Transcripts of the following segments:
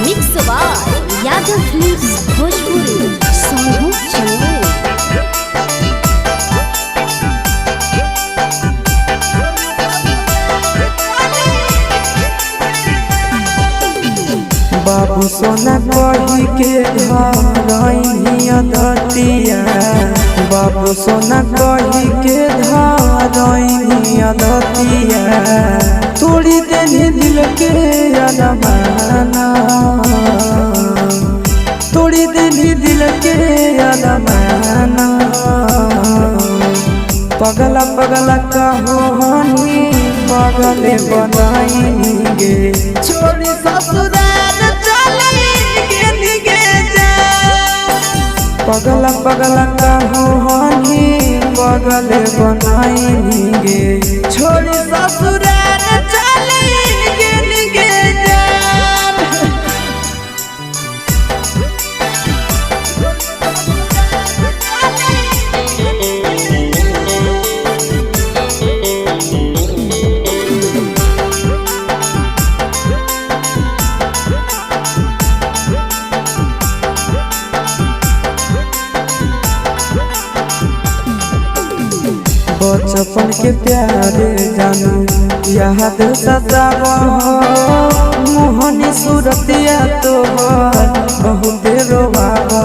Mix by Yadav Films Bhojpuri Sonu Chauhan. बाबू सोना कही के धरइया दतिया, बाबू सोना कही के धरइया दतिया, तोड़ी देनी दिल के अरमाना, तोड़ी देनी दिल के अरमाना। पगला पगला कहानी पगले बनाएंगे, छोड़ी ससुराल चलेंगे जा। पगला पगला कहानी पगले बनाएंगे, छोड़ी ससुराल चलेंगे जा। बचपन के प्यारे जानू याद सतावा, मोहनी सूरतिया तोहर बहुत रोवावा।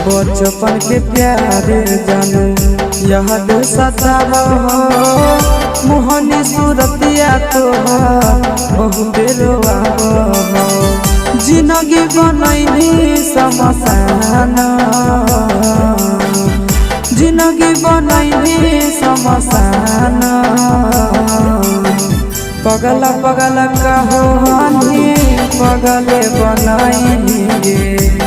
बचपन के प्यारे जानू याद सतावा, मोहनी सूरतिया तोहर बहुत रोवावा। जिंदगी बनैली समसाना, जिंदगी बनैली समसाना। पगला पगला कहानी पगले बनाएंगे,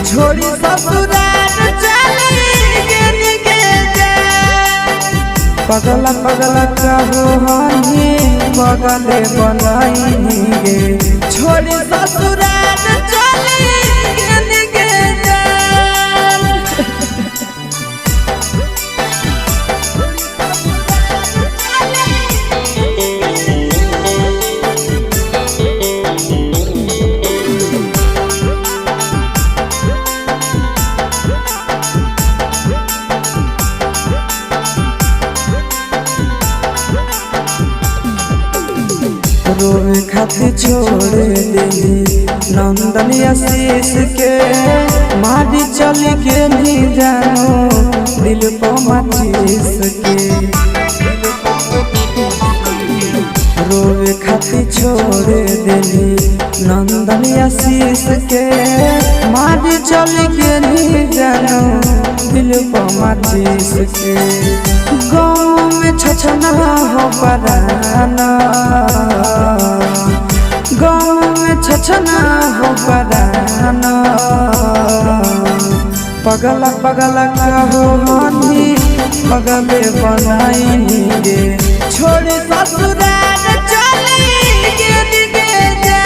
छोड़ी ससुराल चलेंगे जा। पगला पगला कहानी पगले बनाएंगे, छोड़ी ससुराल चलेंगे जा। रोवे खातिर छोड़ देली नंदन आशीष के, मारी चल के नहीं जानो दिल को माचिस के। रोवे खातिर छोड़ देली नंदन आशीष के, मारी चल के नहीं जानो दिल को माचिस के। गाँव में छछना हो पराना, गाँव में छछना हो पराना। पगला पगला कहानी पगले बनाएंगे, छोड़ी ससुराल चलेंगे जा।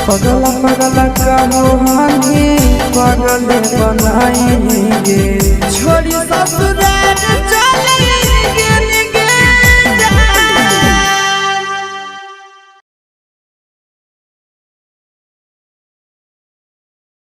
पगला पगला कहानी पगले बनाएंगे,